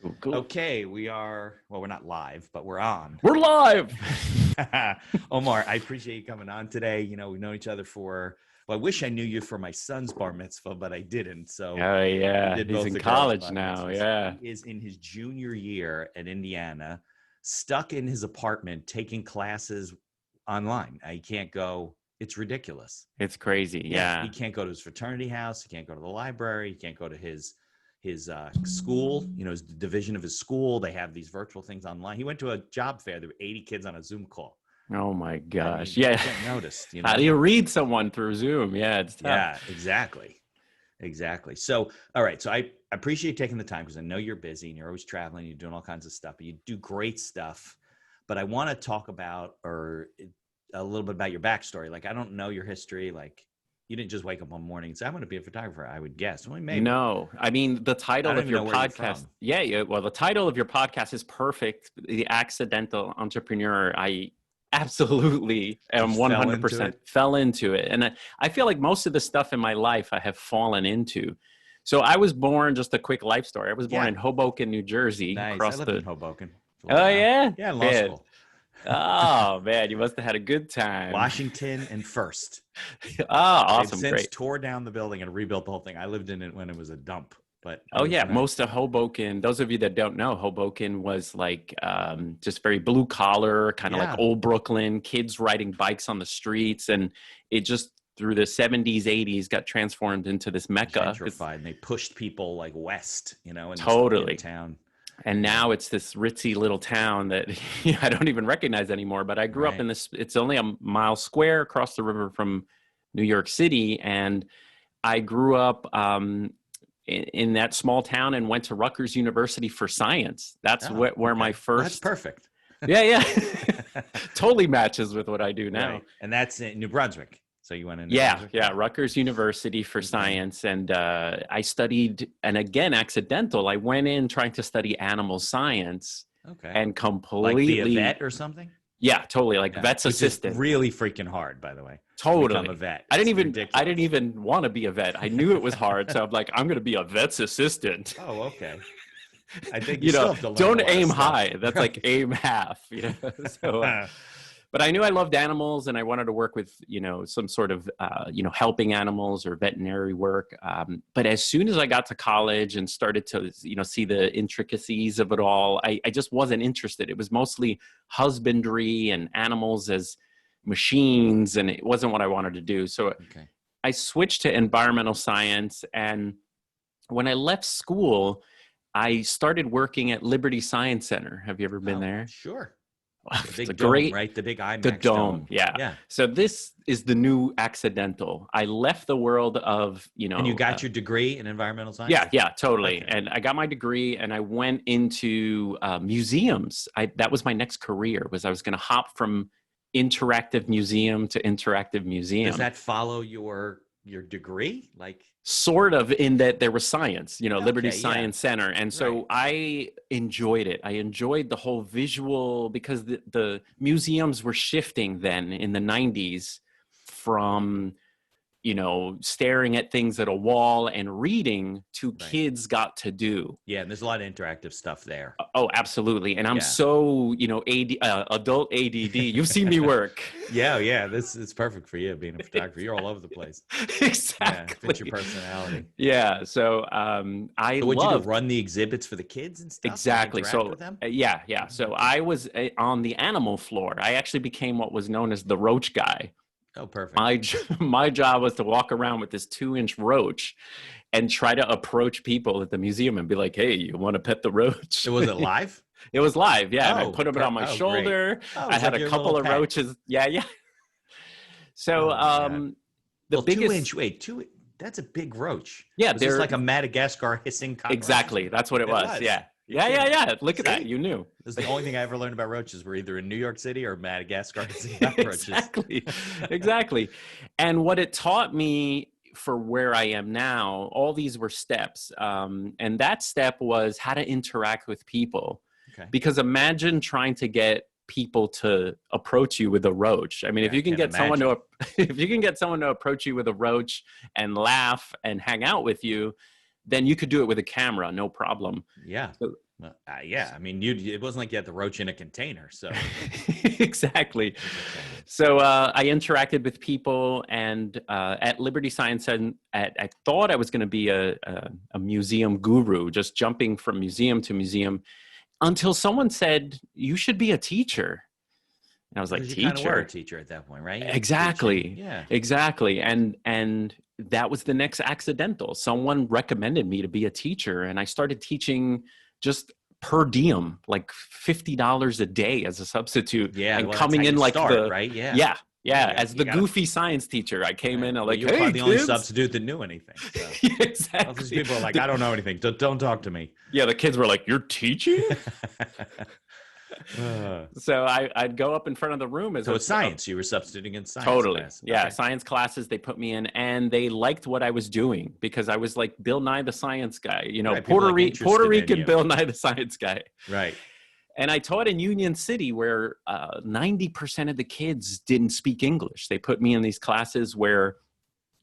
Cool, cool. Okay, we're not live, but we're on. We're live. Omar, I appreciate you coming on today. We've known each other I wish I knew you for my son's bar mitzvah, but I didn't. So Oh, yeah. we did He's both in the girls' college bar now. mitzvahs. Yeah. He is in his junior year at Indiana, stuck in his apartment, taking classes online. He can't go. It's ridiculous. It's crazy. Yeah. He can't go to his fraternity house. He can't go to the library. He can't go to his school, his division of his school. They have these virtual things online. He went to a job fair. There were 80 kids on a Zoom call. Oh my gosh. You Yeah. get noticed. How do you read someone through Zoom? Yeah, it's tough. Yeah, exactly. So, all right. So I appreciate you taking the time because I know you're busy and you're always traveling. You're doing all kinds of stuff. But you do great stuff. But I want to talk about a little bit about your backstory. Like, I don't know your history. Like, you didn't just wake up one morning and say, I'm going to be a photographer, I would guess. Well, maybe. No, I mean, the title of your podcast. Yeah. Well, the title of your podcast is perfect. The Accidental Entrepreneur. I absolutely am 100% fell into it. And I feel like most of the stuff in my life I have fallen into. So I was born, just a quick life story. I was born in Hoboken, New Jersey. Nice. I lived in Hoboken. Oh, yeah? Yeah, in law school. Oh, man, you must have had a good time. Washington and First. Oh, awesome. They've since tore down the building and rebuilt the whole thing. I lived in it when it was a dump. But most of Hoboken, those of you that don't know, Hoboken was like just very blue collar, kind of like old Brooklyn, kids riding bikes on the streets. And it just through the 70s, 80s got transformed into this mecca. Gentrified, and they pushed people like west, in totally this town. And now it's this ritzy little town that I don't even recognize anymore. But I grew up in this, it's only a mile square across the river from New York City. And I grew up in that small town and went to Rutgers University for science. That's where my first. That's perfect. Yeah. Totally matches with what I do now. Right. And that's in New Brunswick. So you went in. Yeah. Rutgers University for science. And I studied, and again, accidental. I went in trying to study animal science. Okay. And completely. Like be a vet or something? Yeah, totally. Like vet's assistant. Is really freaking hard, by the way. Totally. Become a vet. I didn't even want to be a vet. I knew it was hard. So I'm like, I'm going to be a vet's assistant. Oh, okay. I think don't aim high. That's like aim half, So, but I knew I loved animals and I wanted to work with, some sort of, helping animals or veterinary work. But as soon as I got to college and started to, see the intricacies of it all, I just wasn't interested. It was mostly husbandry and animals as machines, and it wasn't what I wanted to do. So I switched to environmental science. And when I left school, I started working at Liberty Science Center. Have you ever been there? Sure. The big dome, right? The big IMAX the dome. Yeah. So this is the new accidental. I left the world of, And you got your degree in environmental science? Yeah, totally. Okay. And I got my degree and I went into museums. That was my next career, I was going to hop from interactive museum to interactive museum. Does that follow your degree? Like sort of, in that there was science, Liberty Science Center. And so I enjoyed it. I enjoyed the whole visual, because the museums were shifting then in the 90s from, staring at things at a wall and reading to kids got to do. Yeah. And there's a lot of interactive stuff there. Oh, absolutely. And I'm so, adult ADD. You've seen me work. Yeah. This is perfect for you being a photographer. You're all over the place. Exactly. Fits your personality. Yeah. So would you run the exhibits for the kids and stuff? Exactly. So yeah. So I was on the animal floor. I actually became what was known as the roach guy. Oh, perfect. My job was to walk around with this 2-inch roach and try to approach people at the museum and be like, hey, you want to pet the roach? Was it live? It was live, yeah. And I put it on my shoulder. I had a couple of roaches. Yeah. So the biggest... 2-inch, that's a big roach. Yeah. There's like a Madagascar hissing cockroach. Exactly. That's what it was. Yeah. Yeah. Look at that. You knew. This is the only thing I ever learned about roaches. We're either in New York City or Madagascar. Exactly. And what it taught me for where I am now, all these were steps. And that step was how to interact with people. Okay. Because imagine trying to get people to approach you with a roach. I mean, if you can get someone to approach you with a roach and laugh and hang out with you, then you could do it with a camera, no problem. Yeah. Yeah, I mean, it wasn't like you had the roach in a container, so exactly. So I interacted with people, and at Liberty Science, and I thought I was going to be a museum guru, just jumping from museum to museum, until someone said, "You should be a teacher." And I was like, because you kind of were a "Teacher?" teacher at that point, right? You were Exactly. teaching. Yeah. Exactly. And that was the next accidental. Someone recommended me to be a teacher, and I started teaching just per diem, like $50 a day as a substitute. Yeah. And Well, that's coming how in you like start, right? Yeah. yeah, as You the gotta, goofy science teacher. I came in and well, like, you're "Hey, probably the only kids." substitute that knew anything. So. Exactly. All these people are like, I don't know anything. Don't talk to me. Yeah, the kids were like, "You're teaching?" uh, So I'd go up in front of the room as so it's science. You were substituting in science. Totally. Class. Yeah. Okay. Science classes, they put me in, and they liked what I was doing because I was like Bill Nye the Science Guy, Right, Puerto interested in Rican you. Bill Nye the Science Guy. Right. And I taught in Union City where 90% of the kids didn't speak English. They put me in these classes where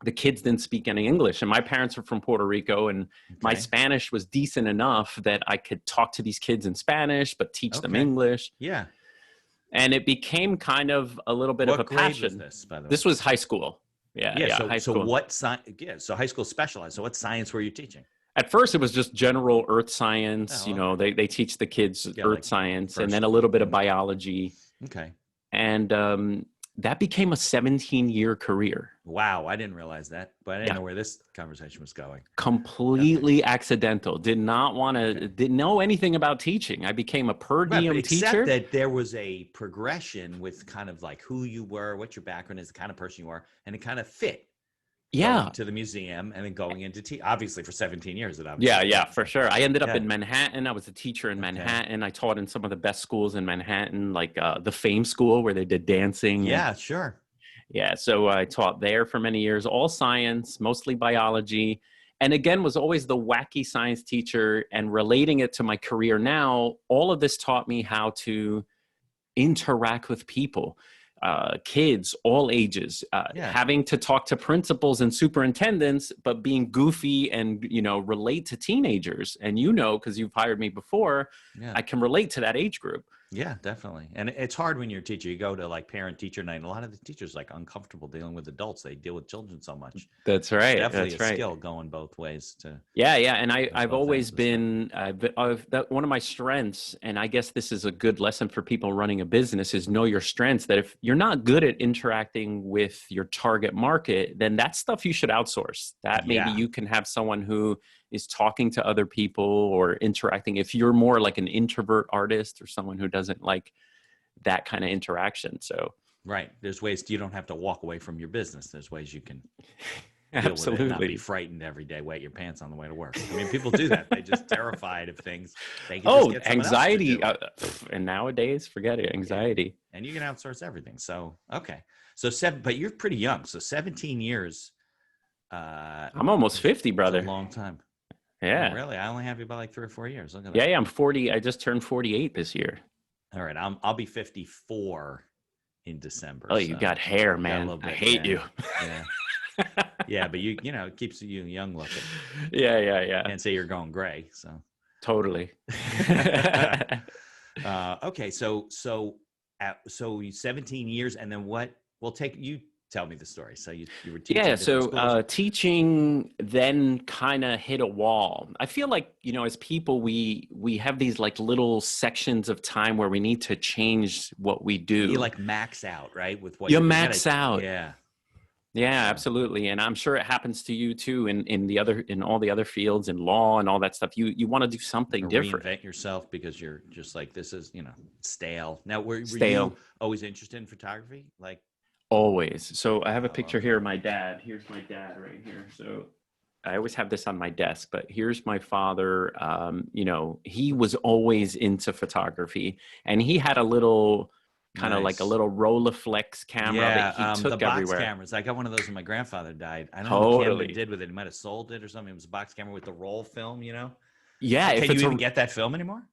the kids didn't speak any English. And my parents are from Puerto Rico, and my Spanish was decent enough that I could talk to these kids in Spanish, but teach them English. Yeah. And it became kind of a little bit of a passion. What grade was this, by the way? This was high school. Yeah. So, high school. So what science? Yeah. So high school specialized. So what science were you teaching? At first, it was just general earth science. They teach the kids earth science, and then a little bit of biology. Okay. And that became a 17-year career. Wow, I didn't realize that, but I didn't know where this conversation was going. Completely accidental. Didn't know anything about teaching. I became a per diem except teacher. That there was a progression with kind of like who you were, what your background is, the kind of person you are, and it kind of fit. Going to the museum and then going into obviously for 17 years. Yeah, for sure. I ended up in Manhattan. I was a teacher in Manhattan. I taught in some of the best schools in Manhattan, like the Fame School where they did dancing. Yeah, sure. Yeah, so I taught there for many years, all science, mostly biology. And again, was always the wacky science teacher, and relating it to my career now, all of this taught me how to interact with people. Kids, all ages, having to talk to principals and superintendents, but being goofy and, relate to teenagers. And because you've hired me before, I can relate to that age group. Yeah, definitely. And it's hard when you're a teacher. You go to like parent teacher night, and a lot of the teachers like uncomfortable dealing with adults. They deal with children so much. That's right. It's definitely a skill going both ways. Yeah. And I've always been, one of my strengths, and I guess this is a good lesson for people running a business, is know your strengths. That if you're not good at interacting with your target market, then that's stuff you should outsource. That maybe you can have someone who is talking to other people or interacting. If you're more like an introvert artist or someone who doesn't like that kind of interaction. So right. There's ways you don't have to walk away from your business. There's ways you can absolutely with it, not be frightened every day, wet your pants on the way to work. I mean, people do that. They're just terrified of things. They can just get anxiety. And nowadays, forget it. Anxiety. And you can outsource everything. So, okay. So but you're pretty young. So 17 years. I'm almost 50, brother. That's a long time. Yeah. Oh, really? I only have you about like 3 or 4 years. Look at that. Yeah, I'm 40. I just turned 48 this year. All right. I'll be 54 in December. Oh, you got hair, man. I hate you. Yeah. Yeah, but it keeps you young looking. Yeah. Can't say you're going gray, so. Totally. Okay, so 17 years, and then what? Well, you tell me the story. So you were teaching. Yeah, so teaching then kind of hit a wall. I feel like, as people, we have these like little sections of time where we need to change what we do. You like max out, right? With what you max out. Yeah. Yeah, absolutely. And I'm sure it happens to you too in all the other fields, in law and all that stuff. You want to do something different. Reinvent yourself because you're just like, this is, stale. Now, were you always interested in photography? Like always. So I have a picture here of my dad. Here's my dad right here. So I always have this on my desk, but here's my father. He was always into photography, and he had a little kind of like a little Rolleiflex camera that he took the box everywhere. Cameras. I got one of those when my grandfather died. I don't know what he did with it. He might have sold it or something. It was a box camera with the roll film, Yeah. Can you even get that film anymore?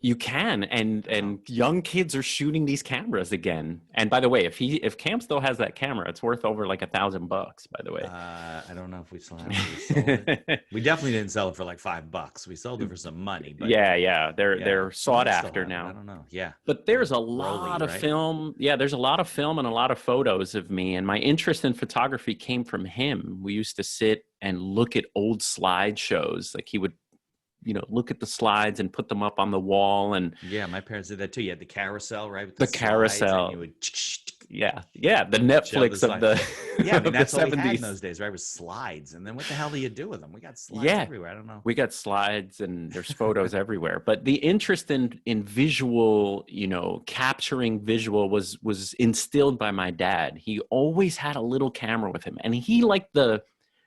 You can, and young kids are shooting these cameras again. And by the way, if Cam still has that camera, it's worth over like $1,000. By the way, I don't know if we still have it. We sold it. We definitely didn't sell it for like $5. We sold it for some money. But yeah, they're sought after now. I don't know. Yeah, but there's a lot of film. Yeah, there's a lot of film and a lot of photos of me. And my interest in photography came from him. We used to sit and look at old slideshows. Like he would, look at the slides and put them up on the wall. And yeah, my parents did that too. You had the carousel, right? With the carousel. And you would yeah, the Netflix of the yeah. I mean, that's all we 70s. had in those days, right? Was slides. And then what the hell do you do with them? We got slides everywhere. I don't know. We got slides and there's photos everywhere. But the interest in visual, capturing visual was instilled by my dad. He always had a little camera with him, and he liked the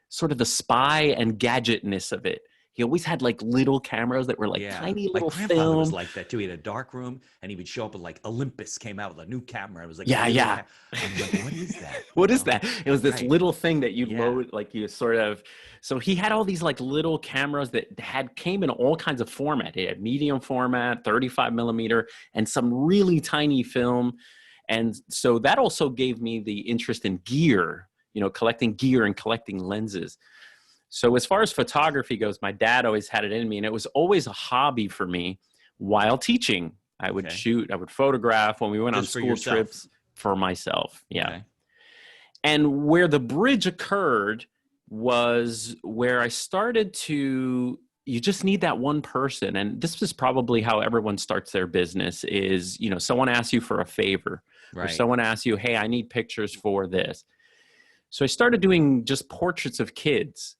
sort of the spy and gadgetness of it. He always had like little cameras that were like tiny little film. My grandfather was like that too. He had a dark room, and he would show up with like Olympus came out with a new camera. It was like yeah. I'm like, what is that? What is that? It was this little thing that you load, like you sort of. So he had all these like little cameras that came in all kinds of format. It had medium format, 35 millimeter, and some really tiny film. And so that also gave me the interest in gear, collecting gear and collecting lenses. So as far as photography goes, my dad always had it in me, and it was always a hobby for me while teaching. I would shoot, I would photograph when we went on school trips for myself. Yeah. Okay. And where the bridge occurred was where I started to, you just need that one person. And this is probably how everyone starts their business is, someone asks you for a favor, or someone asks you, hey, I need pictures for this. So I started doing just portraits of kids.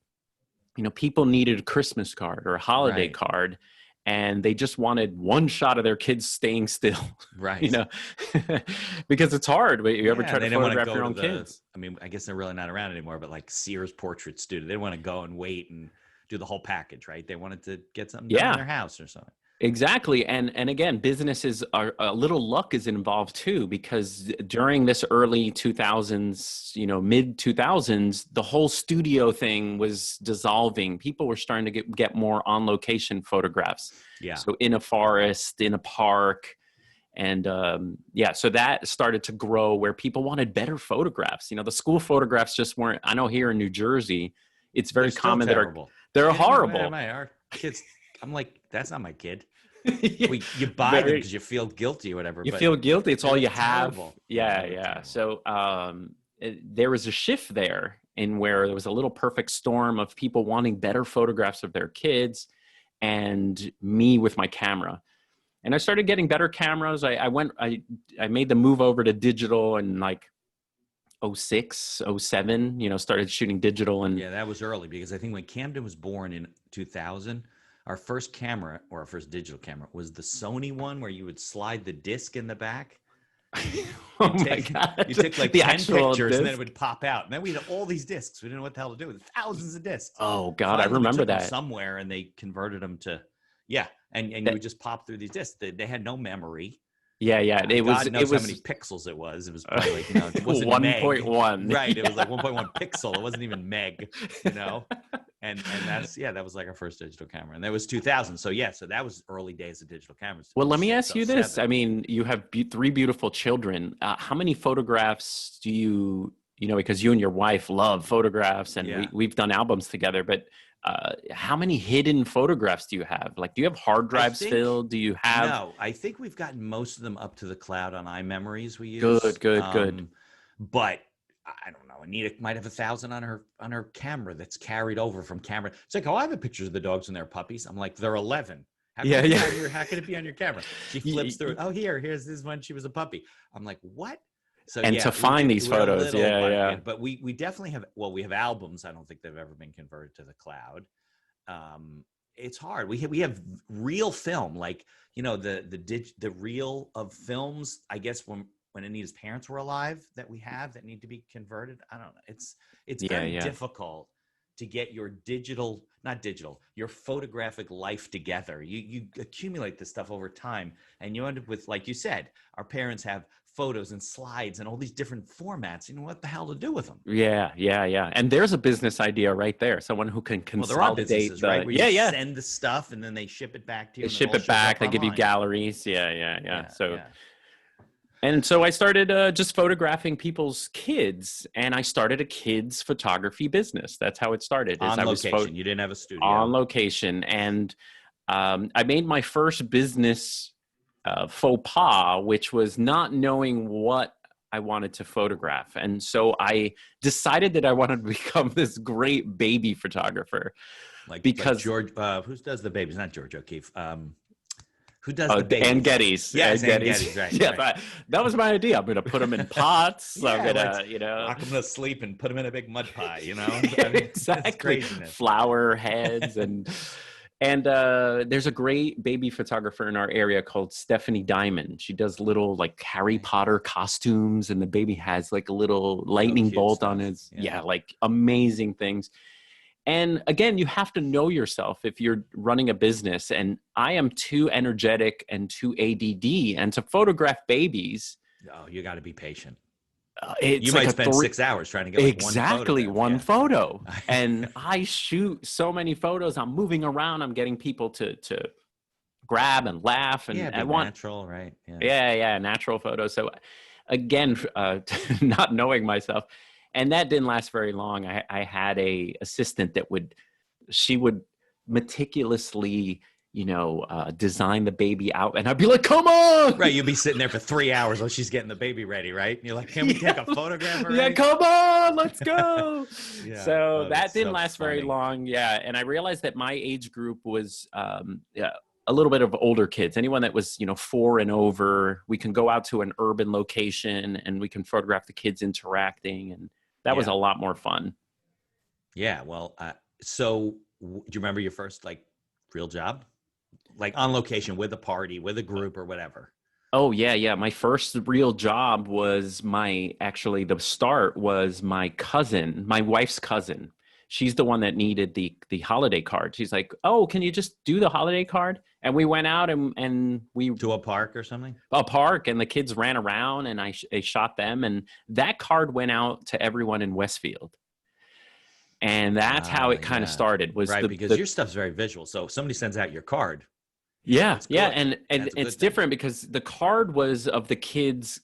People needed a Christmas card or a holiday card, and they just wanted one shot of their kids staying still. Right. Because it's hard. You ever try to photograph your own kids? I mean, I guess they're really not around anymore, but like Sears portrait studio, they didn't want to go and wait and do the whole package, right? They wanted to get something done in their house or something. Exactly. And again, businesses are a little luck is involved too, because during this early 2000s, mid 2000s, the whole studio thing was dissolving. People were starting to get more on location photographs. Yeah. So in a forest, in a park. And so that started to grow where people wanted better photographs. The school photographs just weren't. I know here in New Jersey, it's very common that they're horrible. Our kids, I'm like, that's not my kid. You buy them because you feel guilty or whatever. You feel guilty. It's all you have. Yeah. So there was a shift there in where there was a little perfect storm of people wanting better photographs of their kids and me with my camera. And I started getting better cameras. I made the move over to digital in like 06, 07, started shooting digital. And yeah, that was early because I think when Camden was born in 2000, our first camera, or our first digital camera, was the Sony one where you would slide the disc in the back. My God. You took like 10 pictures disc. And then it would pop out. And then we had all these discs. We didn't know what the hell to do with it. Thousands of discs. Oh, God, finally, I remember that. Somewhere, and they converted them to, and you would just pop through these discs. They had no memory. Yeah. God knows how many pixels it was. It was probably like, it wasn't 1.1. Right. It was like 1.1 pixel. It wasn't even meg, And that was like our first digital camera. And that was 2000. So that was early days of digital cameras. Well, let me ask you this. I mean, you have 3 beautiful children. How many photographs do you, because you and your wife love photographs and we've done albums together, but how many hidden photographs do you have? Like, do you have hard drives filled? Do you have? No, I think we've gotten most of them up to the cloud on iMemories we use. Good. But I don't know. Anita might have 1,000 on her camera that's carried over from camera. It's like, I have the pictures of the dogs and their puppies. I'm like, they're 11. How can it be on your camera? She flips through it. Oh, here's this when she was a puppy. I'm like, what? So to find these photos, But we definitely have. Well, we have albums. I don't think they've ever been converted to the cloud. It's hard. We have real film, like the reel of films. I guess when Anita's parents were alive, that we have that need to be converted. I don't know. It's very difficult to get your your photographic life together. You accumulate this stuff over time, and you end up with, like you said, our parents have photos and slides and all these different formats. You know what the hell to do with them? Yeah, yeah, yeah. And there's a business idea right there. Someone who can Well, there are consolidate businesses, right? Where yeah, you yeah. send the stuff and then they ship it back to you. They And ship it all it shows back. up They give you online. galleries. Yeah, yeah, yeah. Yeah, So, yeah. and so I started just photographing people's kids, and I started a kids photography business. That's how it started. On location. You didn't have a studio. On location, and I made my first business faux pas, which was not knowing what I wanted to photograph. And so I decided that I wanted to become this great baby photographer. Because George, who does the babies? Not George O'Keefe. Who does the babies? And Geddes. Yes, and Geddes, right. Yeah, right. that was my idea. I'm going to put them in pots. Yeah, I'm going to, lock them to sleep and put them in a big mud pie, I mean, exactly. Flower heads and there's a great baby photographer in our area called Stephanie Diamond. She does little like Harry Potter costumes, and the baby has like a little lightning bolt on his, like amazing things. And again, you have to know yourself if you're running a business. And I am too energetic and too ADD. And to photograph babies, you got to be patient. You might spend 6 hours trying to get exactly one photo. And I shoot so many photos. I'm moving around. I'm getting people to grab and laugh. And I want natural, right? Yeah, natural photos. So again, not knowing myself. And that didn't last very long. I had a assistant that would meticulously, design the baby out, and I'd be like, "Come on!" Right, you'd be sitting there for 3 hours while she's getting the baby ready, right? And you're like, "Can we take a photograph?" Yeah, come on, let's go. So that didn't so last funny. very long. Yeah, and I realized that my age group was a little bit of older kids. Anyone that was 4 and over, we can go out to an urban location and we can photograph the kids interacting, and that was a lot more fun. Yeah. Well, so do you remember your first real job? Like on location with a party, with a group or whatever? Oh, yeah. My first real job was the start was my cousin, my wife's cousin. She's the one that needed the holiday card. She's like, "Oh, can you just do the holiday card?" And we went out and we to a park or something. A park, and the kids ran around, and I shot them, and that card went out to everyone in Westfield. And that's how it kind of started. Was right, because your stuff's very visual. So if somebody sends out your card. Yeah, and it's different because the card was of the kids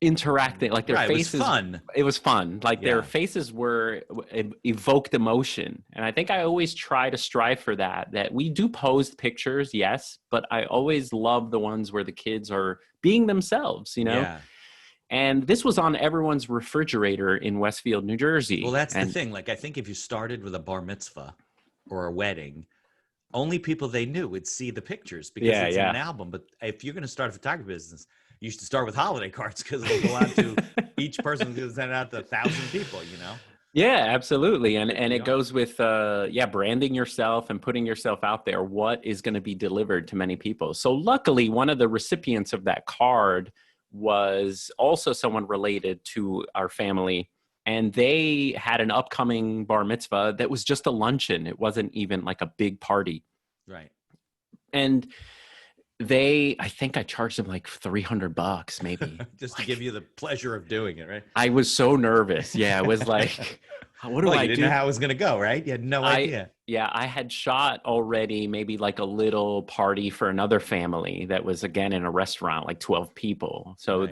interacting, like their faces. It was fun. It was fun. Like their faces evoked emotion. And I think I always try to strive for that we do post pictures, yes, but I always love the ones where the kids are being themselves, Yeah. And this was on everyone's refrigerator in Westfield, New Jersey. Well, that's the thing. I think if you started with a bar mitzvah or a wedding, only people they knew would see the pictures because it's an album. But if you're going to start a photography business, you should start with holiday cards because it'll go out to each person who's sent it out to 1,000 people, Yeah, absolutely. And it goes with, branding yourself and putting yourself out there. What is going to be delivered to many people? So luckily, one of the recipients of that card was also someone related to our family. And they had an upcoming bar mitzvah that was just a luncheon. It wasn't even like a big party. Right. And I think I charged them like $300 maybe. Just to give you the pleasure of doing it, right? I was so nervous. Yeah, I was like, what do I do? You didn't know how it was going to go, right? You had no idea. Yeah, I had shot already maybe like a little party for another family that was, again, in a restaurant, like 12 people. So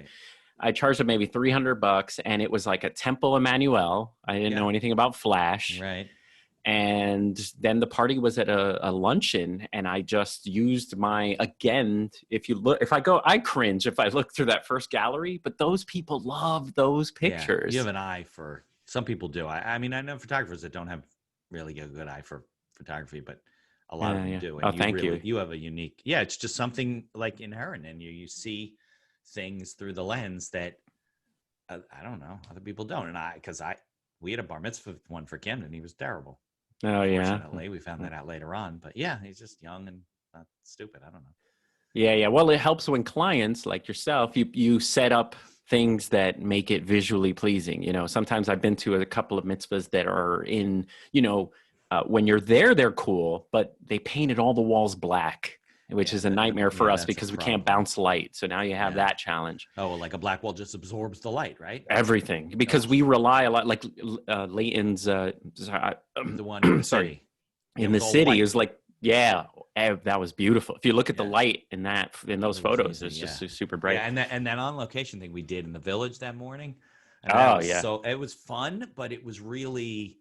I charged them maybe $300, and it was like a Temple Emmanuel. I didn't know anything about Flash. Right. And then the party was at a luncheon, and I just used I cringe if I look through that first gallery, but those people love those pictures. You have an eye for, some people do. I mean, I know photographers that don't have really a good eye for photography, but a lot of them do. And thank you. You have a unique, it's just something like inherent in you. You see things through the lens that, I don't know, other people don't. And we had a bar mitzvah one for Kim, and he was terrible. Oh, yeah. Unfortunately, we found that out later on. But he's just young and not stupid. I don't know. Yeah. Well, it helps when clients like yourself, you set up things that make it visually pleasing. Sometimes I've been to a couple of mitzvahs that are in, when you're there, they're cool, but they painted all the walls black, which is a nightmare for us because we can't bounce light. So now you have that challenge. Oh, like a black wall just absorbs the light, right? Everything, because we rely a lot, like Layton's, the one in the city. In the city is like, that was beautiful. If you look at the light in those photos, it's just super bright. Yeah, and that on location thing we did in the village that morning. So it was fun, but it was really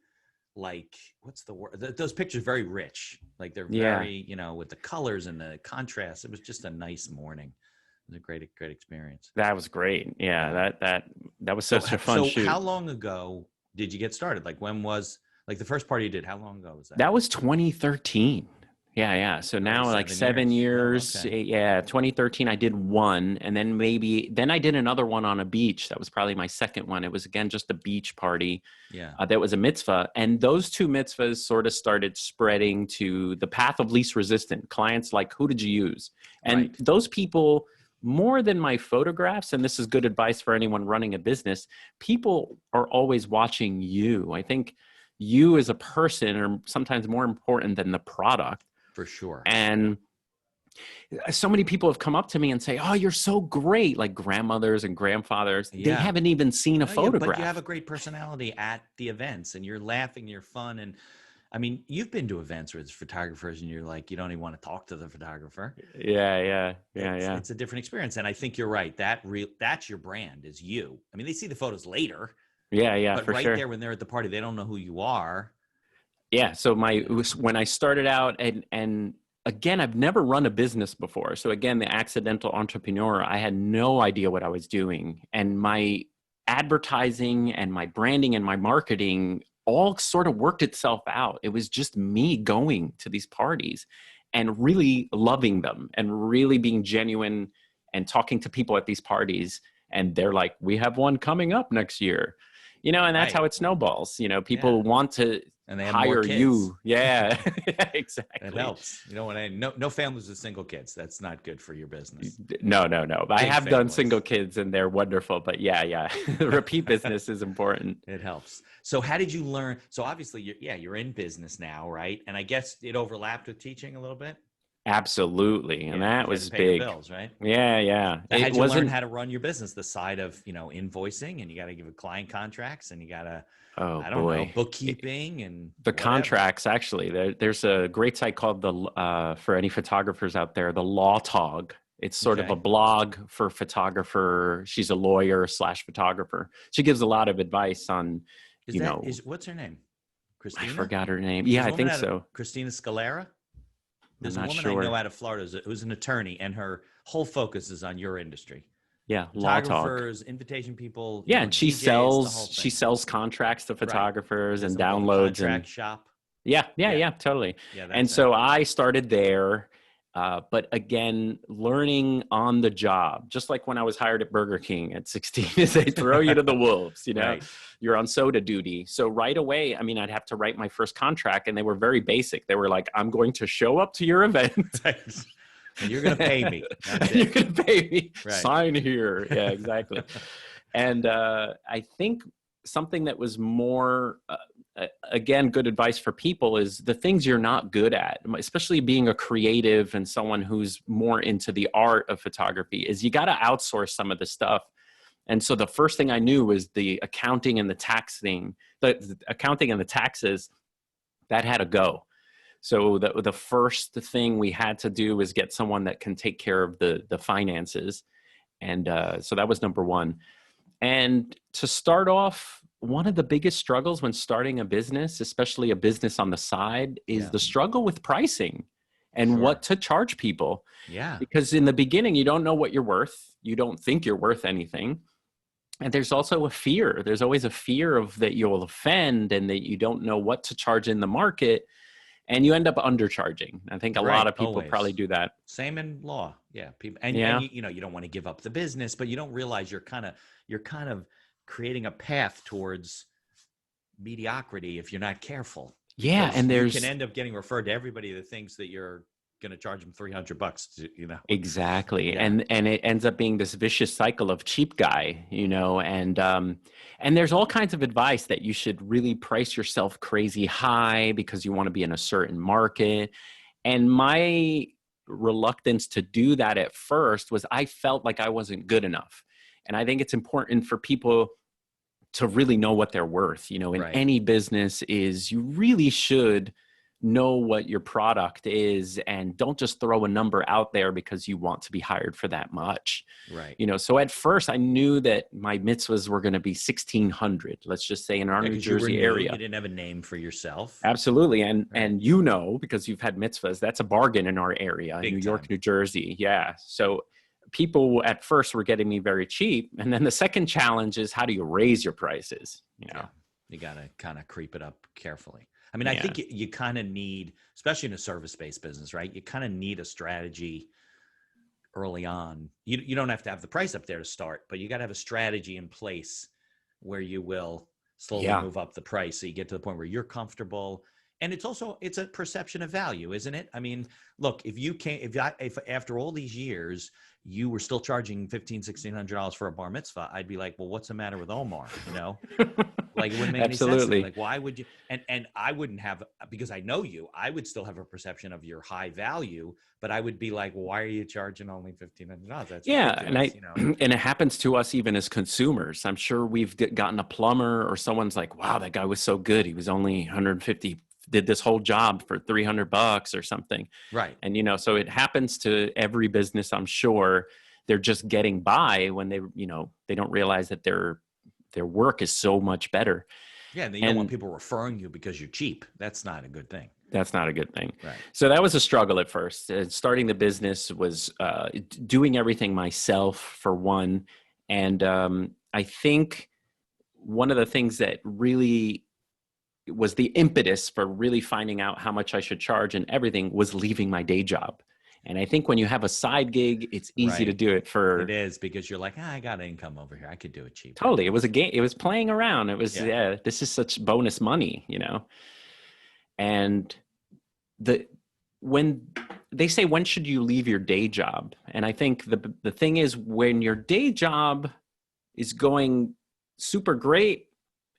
like, what's the word? Those pictures are very rich. Like they're very, with the colors and the contrast. It was just a nice morning. It was a great experience. That was great. Yeah, that was such a fun shoot. So how long ago did you get started? Like when was the first party you did? How long ago was that? That was 2013. Yeah. So now like 7 years. Oh, okay. 2013, I did one. And then I did another one on a beach. That was probably my second one. It was, again, just a beach party. Yeah. That was a mitzvah. And those two mitzvahs sort of started spreading to the path of least resistance. Clients like, who did you use? And those people, more than my photographs, and this is good advice for anyone running a business, people are always watching you. I think you as a person are sometimes more important than the product. For sure. And so many people have come up to me and say, "Oh, you're so great," like grandmothers and grandfathers. They haven't even seen a photograph. But you have a great personality at the events, and you're laughing, you're fun. And I mean, you've been to events where there's photographers and you're like, you don't even want to talk to the photographer. Yeah. It's a different experience. And I think you're right. That's your brand, is you. I mean, they see the photos later. Yeah, but for right sure. there when they're at the party, they don't know who you are. Yeah. So when I started out, and again, I've never run a business before. So again, the accidental entrepreneur, I had no idea what I was doing. And my advertising and my branding and my marketing all sort of worked itself out. It was just me going to these parties and really loving them and really being genuine and talking to people at these parties. And they're like, we have one coming up next year, and that's how it snowballs. People want to and they have hire more kids. you. Yeah, exactly. It helps. No families with single kids. That's not good for your business. No. I have done single kids and they're wonderful, but yeah. Repeat business is important. It helps. So how did you learn? So obviously you're in business now, right? And I guess it overlapped with teaching a little bit. Absolutely. And that was big. Bills, right? Yeah. How'd you learn how to run your business? The side of, invoicing, and you got to give a client contracts, and you got to, bookkeeping and the contracts. Actually, there's a great site called for any photographers out there, the Law Tog. It's sort of a blog for photographer. She's a lawyer / photographer. She gives a lot of advice on, what's her name? Christina? I forgot her name. Yeah, I think so. Christina Scalera? There's a woman I know out of Florida who's an attorney, and her whole focus is on your industry. Yeah, Law Talk. Photographers, invitation people. Yeah, and she sells contracts to photographers and downloads contract shop. Yeah, totally. Yeah, and so I started there, but again, learning on the job, just like when I was hired at Burger King at 16, they throw you to the wolves. Right. You're on soda duty. So right away, I'd have to write my first contract, and they were very basic. They were like, "I'm going to show up to your event." And you're going to pay me. You're going to pay me. Right. Sign here. Yeah, exactly. And I think something that was more, again, good advice for people is the things you're not good at, especially being a creative and someone who's more into the art of photography, is you got to outsource some of the stuff. And so the first thing I knew was the accounting and the taxing, the accounting and the taxes, that had to go. So the first thing we had to do was get someone that can take care of the finances. And so that was number one. And to start off, one of the biggest struggles when starting a business, especially a business on the side, is the struggle with pricing and what to charge people. Yeah. Because in the beginning, you don't know what you're worth. You don't think you're worth anything. And there's also a fear. There's always a fear of that you'll offend and that you don't know what to charge in the market. And you end up undercharging. I think a lot of people probably do that. Same in law. Yeah. People, and you don't want to give up the business, but you don't realize you're kind of creating a path towards mediocrity if you're not careful. Yeah. And you can end up getting referred to everybody that thinks that you're going to charge them $300 to, you know. Exactly. Yeah. And it ends up being this vicious cycle of cheap guy, you know, and there's all kinds of advice that you should really price yourself crazy high because you want to be in a certain market. And my reluctance to do that at first was I felt like I wasn't good enough. And I think it's important for people to really know what they're worth, you know, in any business is you really should know what your product is and don't just throw a number out there because you want to be hired for that much. Right. You know, so at first I knew that my mitzvahs were going to be 1,600, let's just say in our New Jersey area. You didn't have a name for yourself. Absolutely. And you know, because you've had mitzvahs, that's a bargain in our area, Big New York, time. New Jersey. Yeah. So people at first were getting me very cheap. And then the second challenge is how do you raise your prices? You know, you got to kind of creep it up carefully. I mean, I think you kind of need, especially in a service-based business, right? You kind of need a strategy early on. You don't have to have the price up there to start, but you got to have a strategy in place where you will slowly move up the price so you get to the point where you're comfortable. And it's a perception of value, isn't it? I mean, look, if after all these years you were still charging $1,500-$1,600 for a bar mitzvah, I'd be like, well, what's the matter with Omar? You know, like it wouldn't make any sense to me. Like, why would you? And I wouldn't have, because I know you, I would still have a perception of your high value, but I would be like, well, why are you charging only $1,500? That's ridiculous, you know? And it happens to us even as consumers. I'm sure we've gotten a plumber or someone's like, wow, that guy was so good. He was only 150, did this whole job for $300 or something. Right. And, you know, so it happens to every business, I'm sure. They're just getting by when they, you know, they don't realize that their work is so much better. Yeah. And you don't want people referring you because you're cheap. That's not a good thing. That's not a good thing. Right. So that was a struggle at first. Starting the business was doing everything myself, for one. And I think one of the things that really was the impetus for really finding out how much I should charge and everything was leaving my day job. And I think when you have a side gig, it's easy to do it for. It is, because you're like, I got income over here. I could do it cheap. Totally. It was a game. It was playing around. It was, this is such bonus money, you know? And when they say, when should you leave your day job? And I think the thing is, when your day job is going super great,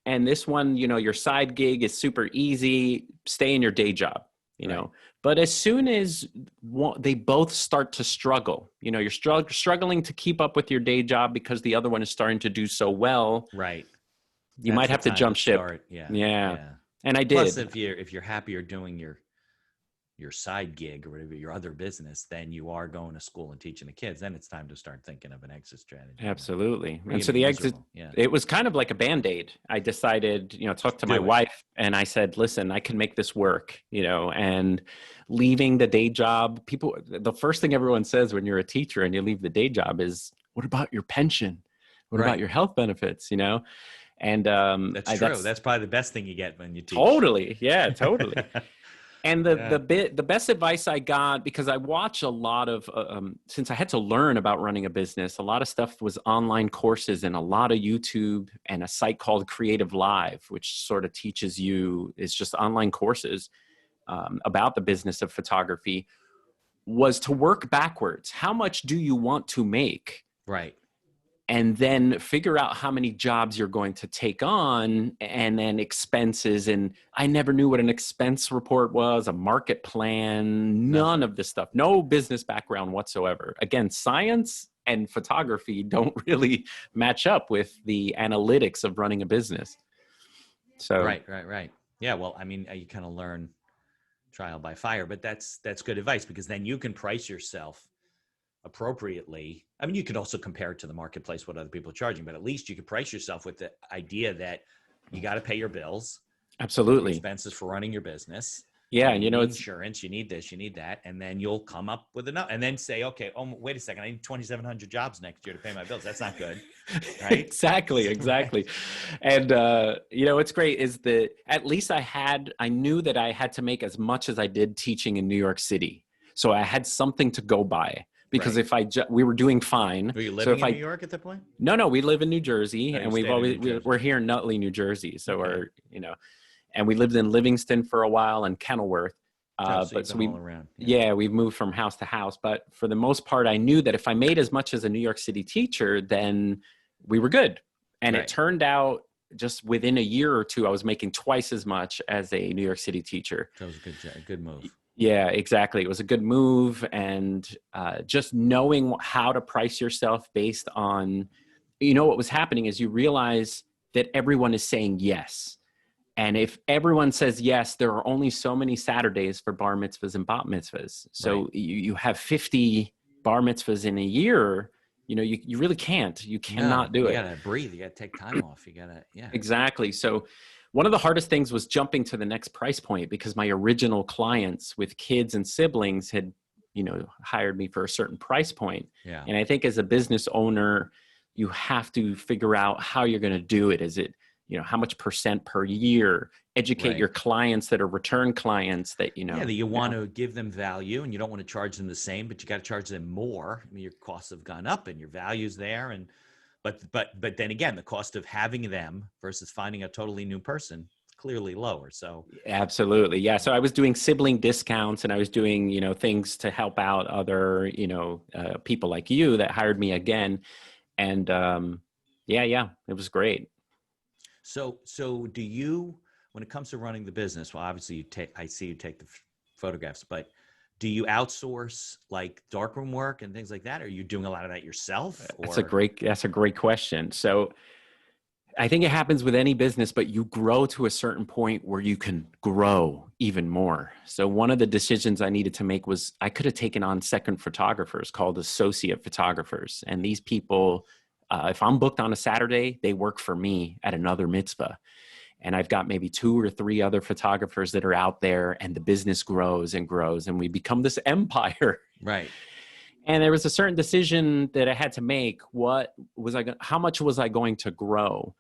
and this one, you know, your side gig is super easy, stay in your day job, you know. But as soon as they both start to struggle, you know, you're struggling to keep up with your day job because the other one is starting to do so well. Right. You might have to jump ship. Yeah. And I did. Plus, if you're happier doing your side gig or whatever, your other business, then you are going to school and teaching the kids, then it's time to start thinking of an exit strategy. Absolutely. And so the exit, it was kind of like a Band-Aid. I decided, you know, talked to my wife and I said, listen, I can make this work, you know, and leaving the day job, the first thing everyone says when you're a teacher and you leave the day job is, what about your pension? What about your health benefits, you know? And that's true. That's probably the best thing you get when you teach. Totally. Yeah, totally. And the best advice I got, because I watch a lot of, since I had to learn about running a business, a lot of stuff was online courses and a lot of YouTube and a site called Creative Live, which sort of teaches you, it's just online courses about the business of photography, was to work backwards. How much do you want to make? Right. And then figure out how many jobs you're going to take on, and then expenses. And I never knew what an expense report was, a market plan, none of this stuff, no business background whatsoever. Again, science and photography don't really match up with the analytics of running a business. So Right. Yeah. Well, I mean, you kind of learn trial by fire, but that's good advice, because then you can price yourself appropriately. I mean, you could also compare it to the marketplace, what other people are charging, but at least you could price yourself with the idea that you got to pay your bills. Absolutely. Expenses for running your business. Yeah. And you know, insurance, you need this, you need that. And then you'll come up with enough and then say, okay, oh, wait a second. I need 2,700 jobs next year to pay my bills. That's not good. Right. Exactly. And, you know, what's great is that at least I knew that I had to make as much as I did teaching in New York City. So I had something to go by. Because if we were doing fine. Were you living in New York at that point? No, we live in New Jersey, and we're here in Nutley, New Jersey. So and we lived in Livingston for a while and Kenilworth. So But you've so been we, all around. yeah, we've moved from house to house. But for the most part, I knew that if I made as much as a New York City teacher, then we were good. And it Right. turned out just within a year or two, I was making twice as much as a New York City teacher. That was a good move. Yeah, exactly. It was a good move. And just knowing how to price yourself based on, what was happening is you realize that everyone is saying yes. And if everyone says yes, there are only so many Saturdays for bar mitzvahs and bat mitzvahs. So Right. you have 50 bar mitzvahs in a year, you really can't. You No, cannot do you it. got to breathe. You got to take time off. You got to, yeah. Exactly. So one of the hardest things was jumping to the next price point because my original clients with kids and siblings had, hired me for a certain price point. Yeah. And I think as a business owner, you have to figure out how you're going to do it. Is it, how much percent per year? Educate Right. your clients that are return clients that, Yeah, that you want to give them value and you don't want to charge them the same, but you got to charge them more. I mean, your costs have gone up and your value's there. And but then again, the cost of having them versus finding a totally new person is clearly lower. So Absolutely. Yeah. So I was doing sibling discounts and I was doing, things to help out other, people like you that hired me again. And yeah, it was great. So do you, when it comes to running the business, well, obviously I see you take the photographs, but do you outsource like darkroom work and things like that? Are you doing a lot of that yourself That's or? a great question. So I think it happens with any business, but you grow to a certain point where you can grow even more. So one of the decisions I needed to make was I could have taken on second photographers called associate photographers. And these people, if I'm booked on a Saturday, they work for me at another mitzvah. And I've got maybe 2 or 3 other photographers that are out there and the business grows and grows and we become this empire. Right. And there was a certain decision that I had to make. How much was I going to grow?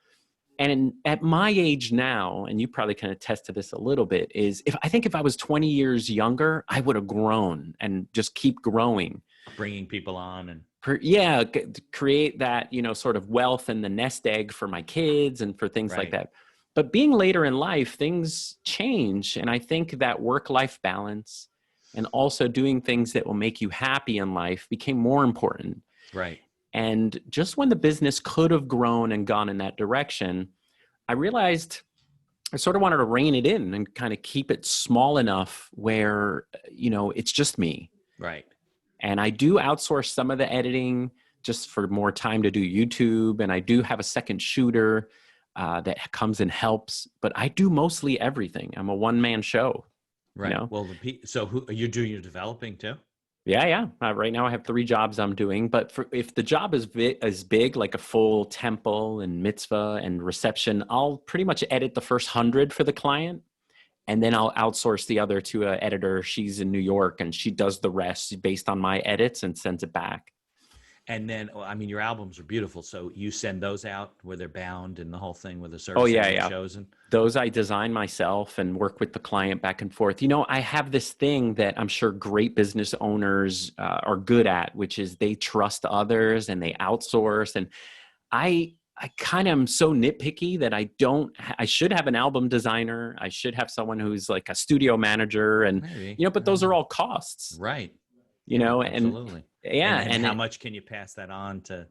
And at my age now, and you probably can attest to this a little bit, is if I was 20 years younger, I would have grown and just keep growing. Bringing people on and. Create that, sort of wealth and the nest egg for my kids and for things like Right. that. But being later in life, things change. And I think that work-life balance and also doing things that will make you happy in life became more important. Right. And just when the business could have grown and gone in that direction, I realized I sort of wanted to rein it in and kind of keep it small enough where, it's just me. Right. And I do outsource some of the editing just for more time to do YouTube. And I do have a second shooter that comes and helps, but I do mostly everything. I'm a one-man show. Right. Well, so who are you doing your developing too? Yeah. Right now I have 3 jobs I'm doing, but if the job is big, like a full temple and mitzvah and reception, I'll pretty much edit the first 100 for the client. And then I'll outsource the other to an editor. She's in New York and she does the rest based on my edits and sends it back. And then, I mean, your albums are beautiful. So you send those out where they're bound and the whole thing with the service chosen? Those I design myself and work with the client back and forth. I have this thing that I'm sure great business owners are good at, which is they trust others and they outsource. And I kind of am so nitpicky that I should have an album designer. I should have someone who's like a studio manager and, Maybe. But those are all costs. Right. Absolutely. And how much can you pass that on to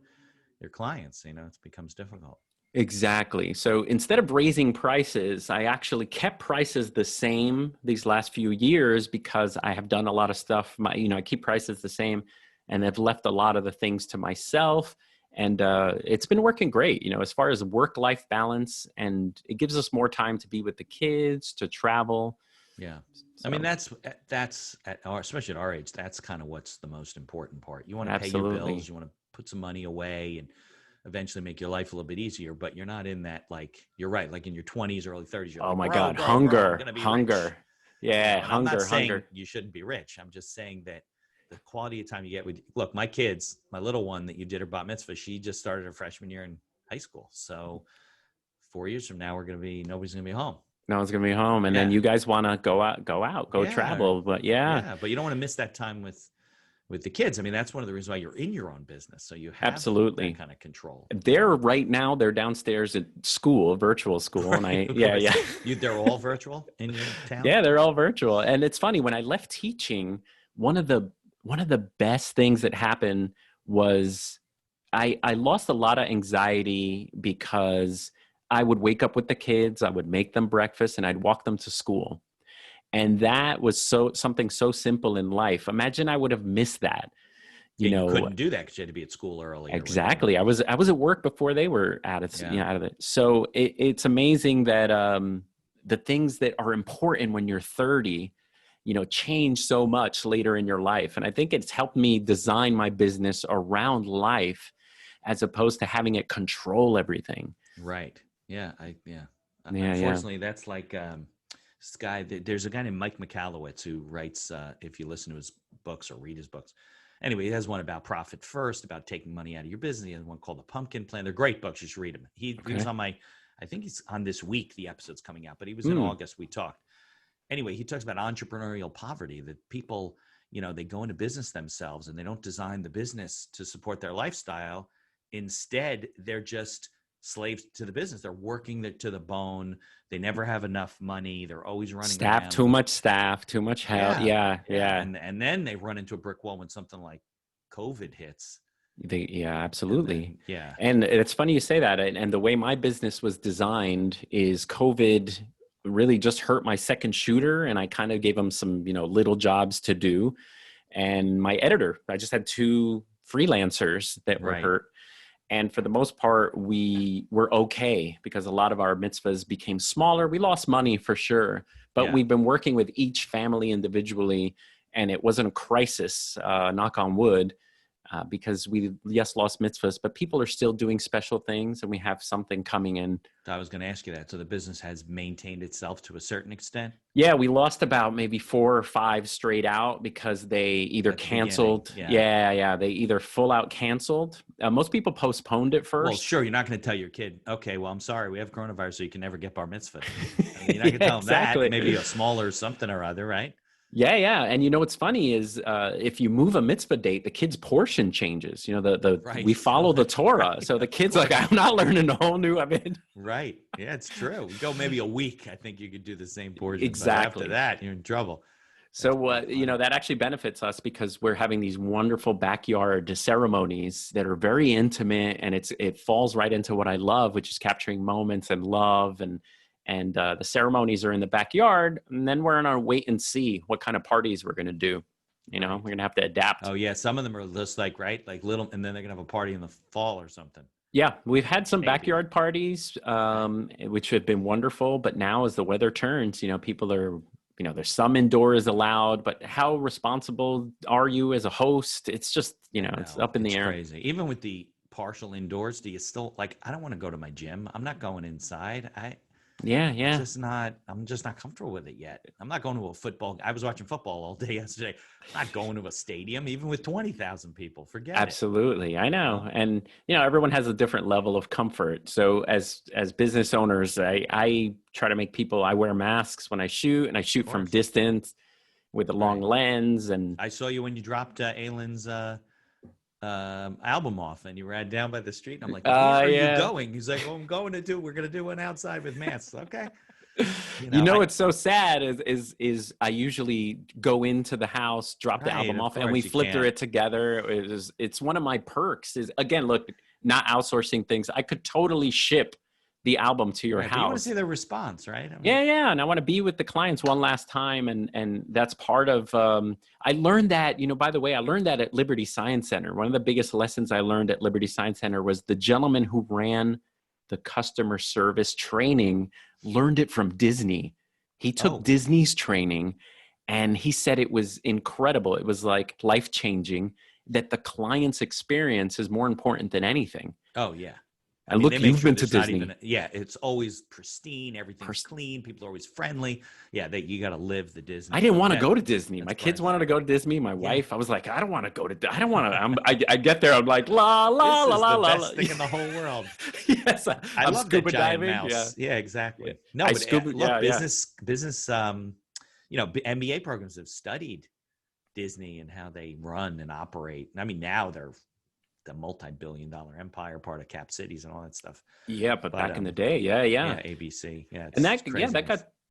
your clients? It becomes difficult. Exactly. So instead of raising prices, I actually kept prices the same these last few years because I have done a lot of stuff. I keep prices the same and I've left a lot of the things to myself. And it's been working great, as far as work-life balance, and it gives us more time to be with the kids, to travel. Yeah. So. I mean, that's especially at our age, that's kind of what's the most important part. You want to pay your bills, you want to put some money away and eventually make your life a little bit easier, but you're not in that, like, you're right. Like in your 20s, early 30s, you're my God, hunger. Rich. Yeah. I'm not saying hunger. You shouldn't be rich. I'm just saying that the quality of time you get look, my kids, my little one that you did her bat mitzvah, she just started her freshman year in high school. So 4 years from now, nobody's going to be home. No one's going to be home. And then you guys want to go travel. But but you don't want to miss that time with with the kids. I mean, that's one of the reasons why you're in your own business. So you have Absolutely. that kind of control. They're downstairs at school, virtual school. And They're all virtual in your town? Yeah, they're all virtual. And it's funny, when I left teaching, one of the best things that happened was I lost a lot of anxiety because I would wake up with the kids, I would make them breakfast, and I'd walk them to school. And that was something so simple in life. Imagine I would have missed that. You couldn't do that because you had to be at school early. Exactly. I was at work before they were out of it. So it's amazing that the things that are important when you're 30, change so much later in your life. And I think it's helped me design my business around life as opposed to having it control everything. Right. Yeah. Unfortunately, that's like this guy. There's a guy named Mike Michalowicz who writes, if you listen to his books or read his books. Anyway, he has one about profit first, about taking money out of your business. He has one called The Pumpkin Plan. They're great books. You should read them. He was on I think he's on this week, the episode's coming out, but he was in August. We talked. Anyway, he talks about entrepreneurial poverty, that people, they go into business themselves and they don't design the business to support their lifestyle. Instead, they're just slaves to the business. They're working to the bone. They never have enough money. They're always running around. Too much staff, too much help. Yeah. And then they run into a brick wall when something like COVID hits. Absolutely. Yeah. And it's funny you say that. And the way my business was designed is COVID really just hurt my second shooter. And I kind of gave him some, little jobs to do. And my editor, I just had 2 freelancers that were hurt. And for the most part, we were okay because a lot of our mitzvahs became smaller. We lost money for sure, but we've been working with each family individually, and it wasn't a crisis, knock on wood, because we, lost mitzvahs, but people are still doing special things, and we have something coming in. I was going to ask you that. So the business has maintained itself to a certain extent? Yeah, we lost about maybe 4 or 5 straight out because they either canceled. They either full out canceled. Most people postponed it first. Well, sure. You're not going to tell your kid, okay, well, I'm sorry, we have coronavirus, so you can never get bar mitzvah. I mean, you're not going to tell them that. Maybe a smaller something or other, right? Yeah. And what's funny is if you move a mitzvah date, the kid's portion changes. We follow the Torah. So the kid's like, I'm not learning a whole new, Right. Yeah, it's true. We go maybe a week. I think you could do the same portion. Exactly. But after that, you're in trouble. So, that actually benefits us because we're having these wonderful backyard ceremonies that are very intimate, and it falls right into what I love, which is capturing moments and love, and the ceremonies are in the backyard, and then we're in our wait and see what kind of parties we're going to do. We're going to have to adapt. Oh yeah. Some of them are just like little, and then they're going to have a party in the fall or something. Yeah. We've had some backyard parties, which have been wonderful, but now as the weather turns, people are, there's some indoors allowed, but how responsible are you as a host? It's just, it's up in the air. Crazy. Even with the partial indoors, do you still I don't want to go to my gym. I'm not going inside. I'm just not comfortable with it yet. I'm not going to a football. I was watching football all day yesterday. I'm not going to a stadium, even with 20,000 people. Forget it. Absolutely. I know. And, everyone has a different level of comfort. So as business owners, I try to make I wear masks when I shoot, and I shoot from distance with a long lens. And I saw you when you dropped Aylin's album off, and you ran down by the street, and I'm like, where are you going? He's like, we're going to do one outside with masks. Okay. What's so sad is I usually go into the house, drop the album off, and we flip through it together. It's one of my perks is, again, look, not outsourcing things. I could totally ship the album to your house. You want to see their response, right? And I want to be with the clients one last time, and that's part of. I learned that, by the way, I learned that at Liberty Science Center. One of the biggest lessons I learned at Liberty Science Center was the gentleman who ran the customer service training learned it from Disney. He took Disney's training, and he said it was incredible. It was like life-changing. That the client's experience is more important than anything. Oh yeah. And look, you've been to Disney. It's always pristine. Everything's clean. People are always friendly. Yeah, you got to live the Disney. I didn't want to go to Disney. My kids wanted to go to Disney. My wife, I was like, I don't want to go to. I don't want to. I get there. I'm like, la la la la la. This is the best thing in the whole world. Yes, I love scuba that giant diving. mouse. Yeah, exactly. Yeah. No, but business. NBA programs have studied Disney and how they run and operate. I mean, now they're the multi-billion-dollar empire, part of Cap Cities and all that stuff. Yeah, but back in the day, yeah. ABC, yeah, And it's crazy.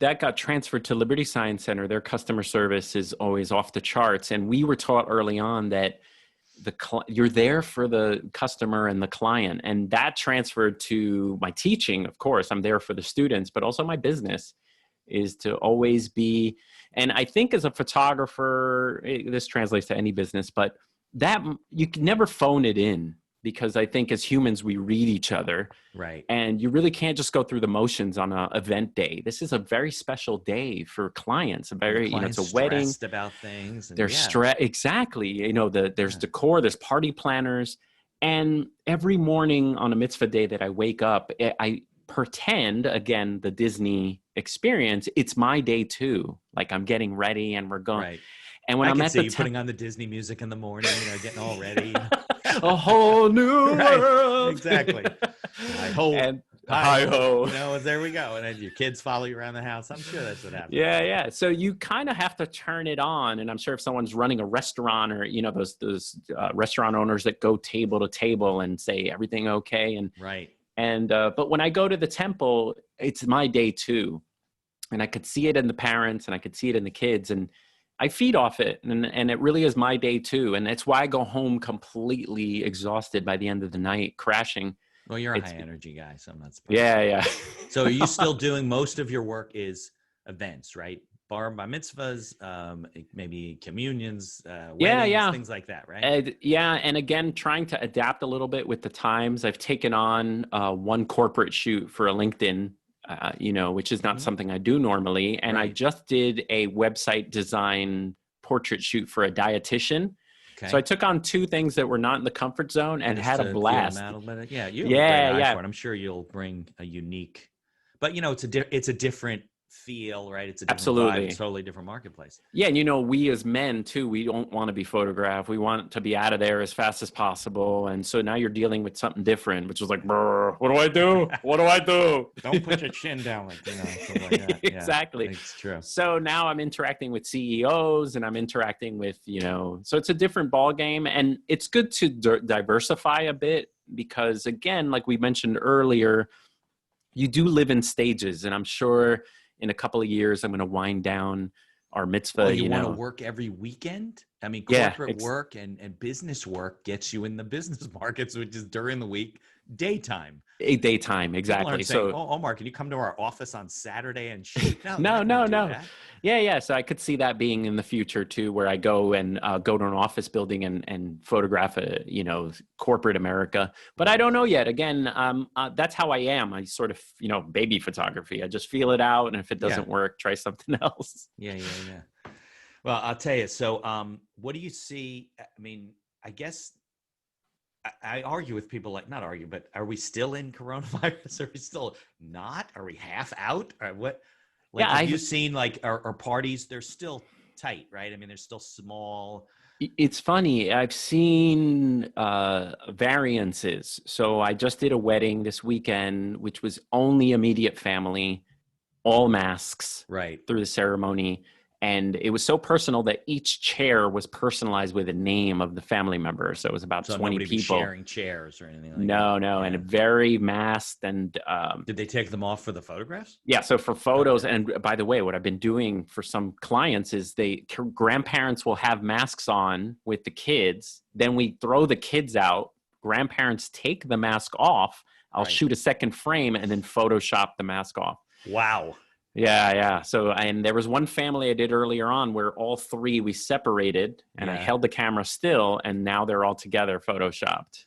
that got transferred to Liberty Science Center. Their customer service is always off the charts. And we were taught early on that you're there for the customer and the client. And that transferred to my teaching. Of course, I'm there for the students, but also my business is to always be. And I think as a photographer, this translates to any business, but that you can never phone it in, because I think as humans, we read each other. Right. And you really can't just go through the motions on an event day. This is a very special day for clients. It's a wedding. Stressed about things. They're stressed. Exactly. There's decor, there's party planners. And every morning on a mitzvah day that I wake up, I pretend, again, the Disney experience, it's my day too. Like I'm getting ready and we're going. Right. And when I I'm at you putting on the Disney music in the morning, getting all ready. A whole new world. Exactly. Hi-ho. And hi-ho. There we go. And then your kids follow you around the house. I'm sure that's what happens. Yeah. So you kind of have to turn it on. And I'm sure if someone's running a restaurant or, those restaurant owners that go table to table and say, everything okay? And right. And but when I go to the temple, it's my day too. And I could see it in the parents and I could see it in the kids. And I feed off it, and it really is my day too. And that's why I go home completely exhausted by the end of the night, crashing. Well, you're a high energy guy, so I'm not surprised. Yeah. So are you still doing, most of your work is events, right? Bar mitzvahs, maybe communions, weddings, things like that, right? And again, trying to adapt a little bit with the times. I've taken on one corporate shoot for a LinkedIn, which is not something I do normally. And I just did a website design portrait shoot for a dietitian. Okay. So I took on two things that were not in the comfort zone and had a blast. Yeah. I'm sure you'll bring a unique, but it's a different feel, right? It's a different vibe, it's a totally different marketplace. Yeah, and we as men too, we don't want to be photographed. We want to be out of there as fast as possible. And so now you're dealing with something different, which is like, what do I do? What do I do? Don't put your chin down, something like that. Exactly. Yeah, it's true. So now I'm interacting with CEOs and I'm interacting with, so it's a different ball game, and it's good to diversify a bit because, again, like we mentioned earlier, you do live in stages, and I'm sure in a couple of years, I'm going to wind down our mitzvah. Well, you want to work every weekend? I mean, corporate work and business work gets you in the business markets, which is during the week, daytime. Daytime, exactly. So, Omar, can you come to our office on Saturday and shoot? No. Yeah. So I could see that being in the future too, where I go and go to an office building and photograph corporate America. But I don't know yet. Again, that's how I am. I sort of, baby photography. I just feel it out, and if it doesn't work, try something else. Yeah. Well, I'll tell you. So, what do you see? I mean, I guess I argue with people not argue, but are we still in coronavirus? Are we still not? Are we half out? Or what? Have you seen our parties? They're still tight, right? I mean, they're still small. It's funny. I've seen variances. So I just did a wedding this weekend, which was only immediate family, all masks through the ceremony. And it was so personal that each chair was personalized with a name of the family member. So it was about 20 people. Sharing chairs or anything like that. No. Yeah. And very masked. And did they take them off for the photographs? Yeah. So for photos, and by the way, what I've been doing for some clients is grandparents will have masks on with the kids. Then we throw the kids out. Grandparents take the mask off. I'll shoot a second frame and then Photoshop the mask off. Wow. Yeah. So, and there was one family I did earlier on where all three we separated, and I held the camera still, and now they're all together photoshopped.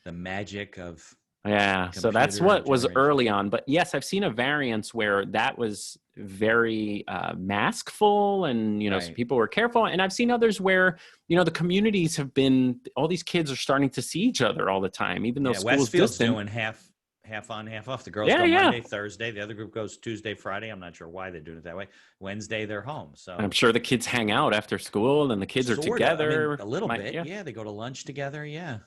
The magic of so that's what was early on. But yes, I've seen a variance where that was very maskful, and some people were careful, and I've seen others where the communities have been, all these kids are starting to see each other all the time, even though school's Westfield's distant. Doing half on, half off. The girls go Monday, Thursday. The other group goes Tuesday, Friday. I'm not sure why they're doing it that way. Wednesday, they're home. So I'm sure the kids hang out after school, and the kids are together. A little bit. Yeah, they go to lunch together. Yeah.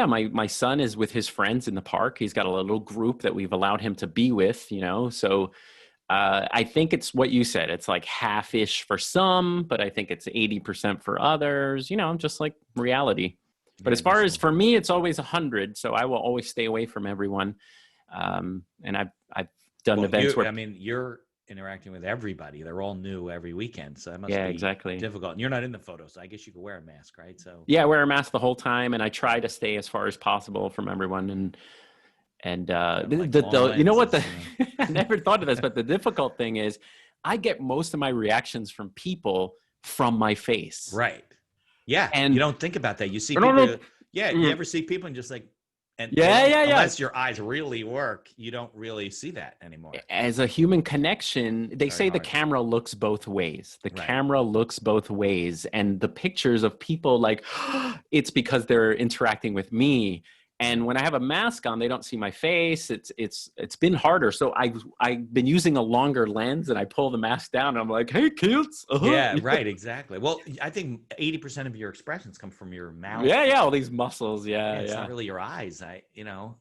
My son is with his friends in the park. He's got a little group that we've allowed him to be with, So I think it's what you said. It's like half-ish for some, but I think it's 80% for others, just like reality. But as far as for me, it's always 100. So I will always stay away from everyone. And I've done events where, you're interacting with everybody. They're all new every weekend. So that must be exactly difficult. And you're not in the photos. So I guess you could wear a mask, right? So yeah, I wear a mask the whole time, and I try to stay as far as possible from everyone. And you know what, I never thought of this, but the difficult thing is I get most of my reactions from people from my face. Right. Yeah. And you don't think about that. You see people. You ever see people and just like, and unless your eyes really work, you don't really see that anymore. As a human connection, they say the camera looks both ways. The camera looks both ways. And the pictures of people like, it's because they're interacting with me. And when I have a mask on, they don't see my face. It's been harder. So I've been using a longer lens, and I pull the mask down, and I'm like, "Hey, kids!" Yeah, right, exactly. Well, I think 80% of your expressions come from your mouth. Yeah, all these muscles. Yeah, it's not really your eyes.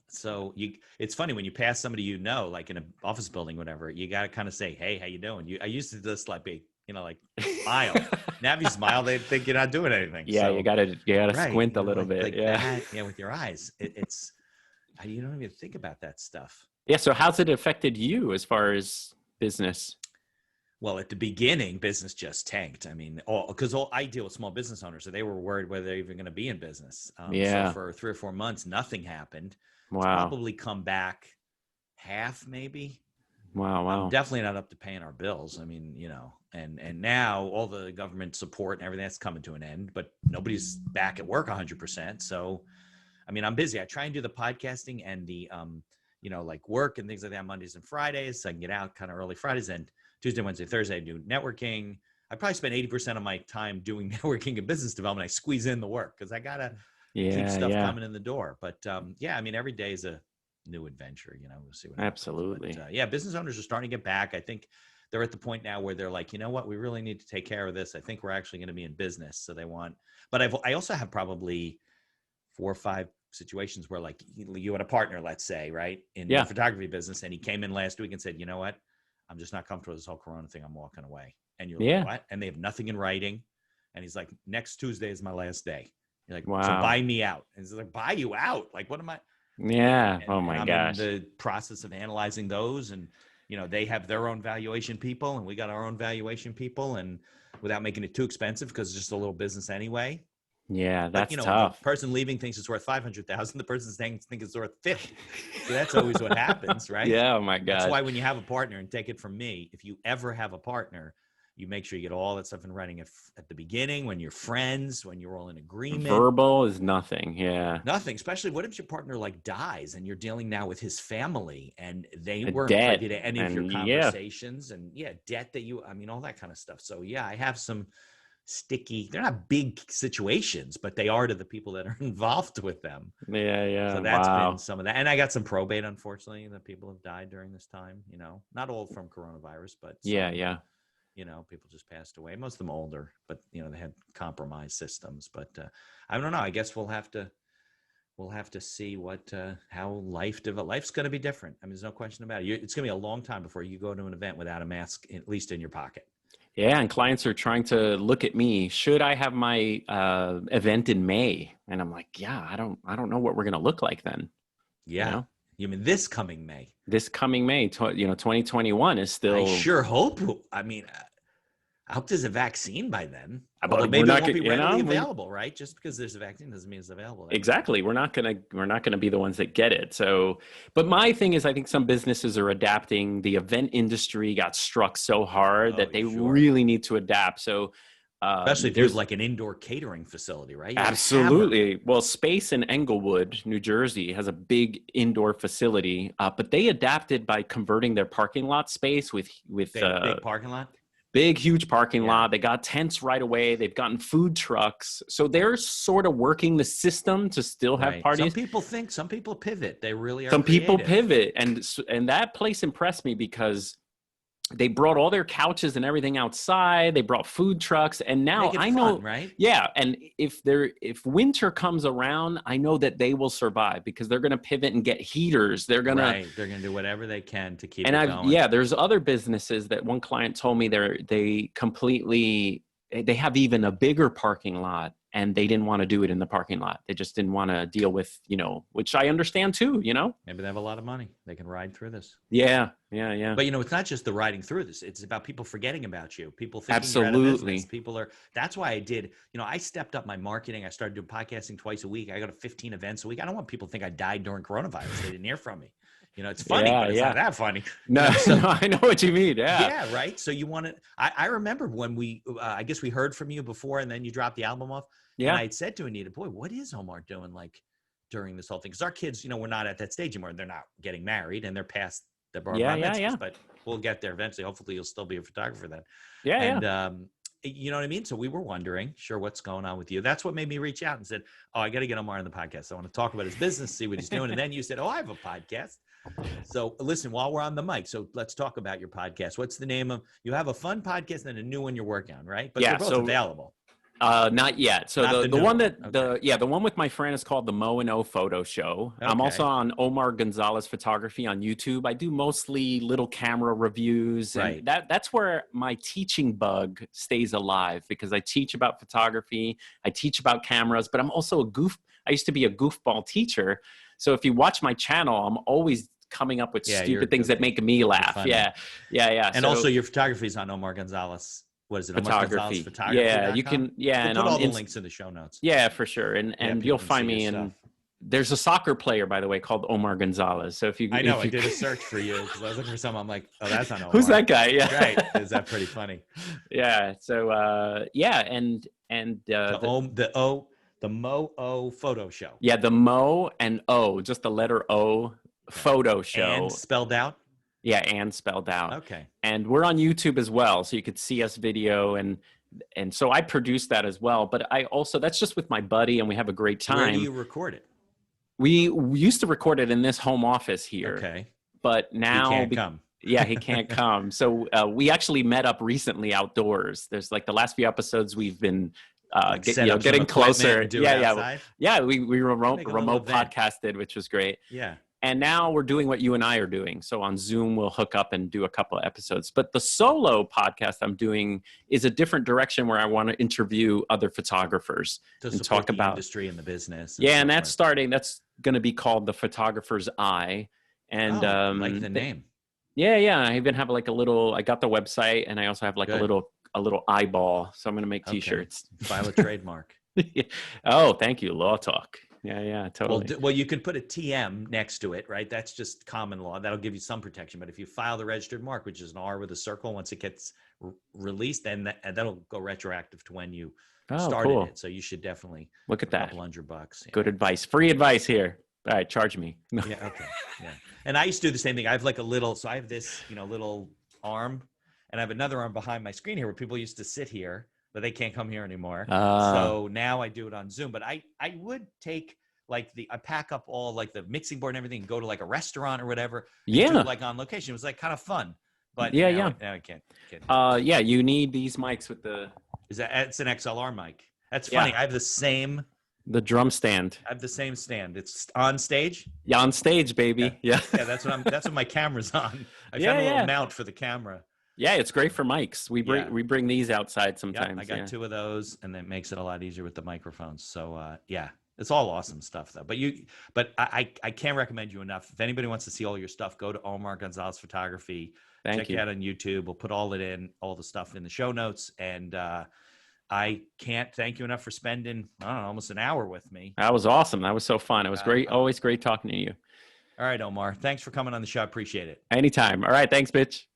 So it's funny when you pass somebody like in an office building, whatever. You got to kind of say, "Hey, how you doing?" I used to just like smile. Now if you smile, they think you're not doing anything. Yeah, so, you gotta squint a little bit. With your eyes. It's you don't even think about that stuff. Yeah. So how's it affected you as far as business? Well, at the beginning, business just tanked. I mean, because I deal with small business owners, so they were worried whether they're even going to be in business. So for 3 or 4 months, nothing happened. Wow. It's probably come back half, maybe. Wow. I'm definitely not up to paying our bills. I mean, and now all the government support and everything that's coming to an end, but nobody's back at work 100%. So, I mean, I'm busy. I try and do the podcasting and the, like work and things like that on Mondays and Fridays. So I can get out kind of early Fridays, and Tuesday, Wednesday, Thursday, I do networking. I probably spend 80% of my time doing networking and business development. I squeeze in the work because I got to keep stuff coming in the door. But I mean, every day is a new adventure, we'll see what absolutely happens. But, business owners are starting to get back. I think they're at the point now where they're like, you know what, we really need to take care of this. I think we're actually going to be in business. So but I also have probably 4 or 5 situations where like you had a partner, let's say, right, in the photography business, and he came in last week and said, you know what, I'm just not comfortable with this whole Corona thing. I'm walking away. And you're like, what? And they have nothing in writing. And he's like, next Tuesday is my last day. You're like, wow. So buy me out. And he's like, buy you out? Like, what am I? Yeah. And my I'm gosh. in the process of analyzing those, and they have their own valuation people, and we got our own valuation people, and without making it too expensive because it's just a little business anyway. Yeah, that's tough. The person leaving thinks it's worth $500,000. The person saying thinks it's worth $50,000. So that's always what happens, right? Yeah. Oh my God. That's why when you have a partner, and take it from me, if you ever have a partner, you make sure you get all that stuff in writing at the beginning, when you're friends, when you're all in agreement. Verbal is nothing. Yeah. Nothing. Especially what if your partner like dies and you're dealing now with his family, and they weren't privy to any of your conversations and debt all that kind of stuff. So I have some sticky, they're not big situations, but they are to the people that are involved with them. Yeah. So that's been some of that. And I got some probate, unfortunately, that people have died during this time, not all from coronavirus, but some, people just passed away. Most of them older, but they had compromised systems. But I don't know. I guess we'll have to see what how life develops. Life's going to be different. I mean, there's no question about it. It's going to be a long time before you go to an event without a mask, at least in your pocket. Yeah, and clients are trying to look at me. Should I have my event in May? And I'm like, I don't know what we're going to look like then. Yeah. You mean this coming May? This coming May, 2021 is still. I sure hope. I mean, I hope there's a vaccine by then. But maybe it won't be readily available, right? Just because there's a vaccine doesn't mean it's available. Exactly. We're not gonna be the ones that get it. So, but my thing is, I think some businesses are adapting. The event industry got struck so hard that they really need to adapt. So. Especially if there's like an indoor catering facility, right? Absolutely. Well, Space in Englewood, New Jersey has a big indoor facility, but they adapted by converting their parking lot space with big parking lot. Big, huge parking lot. They got tents right away. They've gotten food trucks. So they're sort of working the system to still have parties. Some people pivot. They really are. Some people pivot. And that place impressed me because they brought all their couches and everything outside. They brought food trucks, and now Make it I fun, know, right? yeah. And if winter comes around, I know that they will survive because they're going to pivot and get heaters. They're going They're going to do whatever they can to keep and it going. there's other businesses that one client told me they have even a bigger parking lot, and they didn't want to do it in the parking lot. They just didn't want to deal with, which I understand too, Maybe they have a lot of money. They can ride through this. Yeah. But it's not just the riding through this. It's about people forgetting about you. People thinking Absolutely. you're out of business. That's why I did, I stepped up my marketing. I started doing podcasting twice a week. I go to 15 events a week. I don't want people to think I died during coronavirus. They didn't hear from me. It's funny, but it's not that funny. No, no, I know what you mean. Yeah. Yeah. Right. So you want to, I remember when I guess we heard from you before, and then you dropped the album off. Yeah. And I had said to Anita, boy, what is Omar doing during this whole thing? Because our kids, we're not at that stage anymore. They're not getting married, and they're past the bar mitzvahs, but we'll get there eventually. Hopefully you'll still be a photographer then. Yeah. And, you know what I mean? So we were wondering, what's going on with you? That's what made me reach out and said, oh, I got to get Omar on the podcast. I want to talk about his business, see what he's doing. And then you said, oh, I have a podcast. So listen, while we're on the mic, so let's talk about your podcast. What's the name of, you have a fun podcast and a new one you're working on, right? But they're both available. Not yet. So the one the one with my friend is called the Mo and O Photo Show. Okay. I'm also on Omar Gonzalez Photography on YouTube. I do mostly little camera reviews, and that's where my teaching bug stays alive, because I teach about photography, I teach about cameras, but I'm also I used to be a goofball teacher. So if you watch my channel, I'm always coming up with stupid things that make me laugh. Yeah. And also your photography is on Omar Gonzalez. What is it? Photography. Yeah, you can. Yeah, we'll put all the links in the show notes. Yeah, for sure. And you'll find me in. There's a soccer player, by the way, called Omar Gonzalez. So if you, I did a search for you because I was looking for someing. I'm like, oh, that's not Omar. Who's that guy? Yeah, right. Is that pretty funny? Yeah. So the Mo O Photo Show. Yeah, the Mo and O, just the letter O Photo Show. And spelled out. Yeah, and spelled out. Okay. And we're on YouTube as well, so you could see us video, and so I produce that as well. But I also, that's just with my buddy, and we have a great time. Where do you record it? We used to record it in this home office here. Okay. But now he can't come. Yeah, he can't come. So we actually met up recently outdoors. There's the last few episodes we've been getting closer. Yeah. We remote podcasted, which was great. Yeah. And now we're doing what you and I are doing. So on Zoom, we'll hook up and do a couple of episodes. But the solo podcast I'm doing is a different direction, where I want to interview other photographers and talk about the industry and the business. And that's starting. That's going to be called The Photographer's Eye. And like the name. Yeah. I even have I got the website, and I also have a little eyeball. So I'm going to make T-shirts. File a trademark. Oh, thank you. Law talk. Yeah, totally. Well, you could put a TM next to it, right? That's just common law. That'll give you some protection. But if you file the registered mark, which is an R with a circle, once it gets released, then that'll go retroactive to when you started it. So you should definitely look at that. $200. Yeah. Good advice. Free advice here. All right, charge me. Yeah. Okay. Yeah. And I used to do the same thing. I have so I have this, little arm, and I have another arm behind my screen here where people used to sit here, but they can't come here anymore. So now I do it on Zoom. But I would take I pack up all the mixing board and everything, and go to a restaurant or whatever. Yeah. Do it on location. It was kind of fun. But now I can't. Yeah, you need these mics with the. It's an XLR mic. That's funny. I have the drum stand. I have the same stand. It's on stage. Yeah, on stage, baby. Yeah. That's what my camera's on. I found a little mount for the camera. Yeah, it's great for mics. We bring these outside sometimes. I got 2 of those, and that makes it a lot easier with the microphones. So it's all awesome stuff though. But I can't recommend you enough. If anybody wants to see all your stuff, go to Omar Gonzalez Photography. Check it out on YouTube. We'll put all the stuff in the show notes. And I can't thank you enough for spending almost an hour with me. That was awesome. That was so fun. It was great. Always great talking to you. All right, Omar. Thanks for coming on the show. I appreciate it. Anytime. All right. Thanks, Mitch.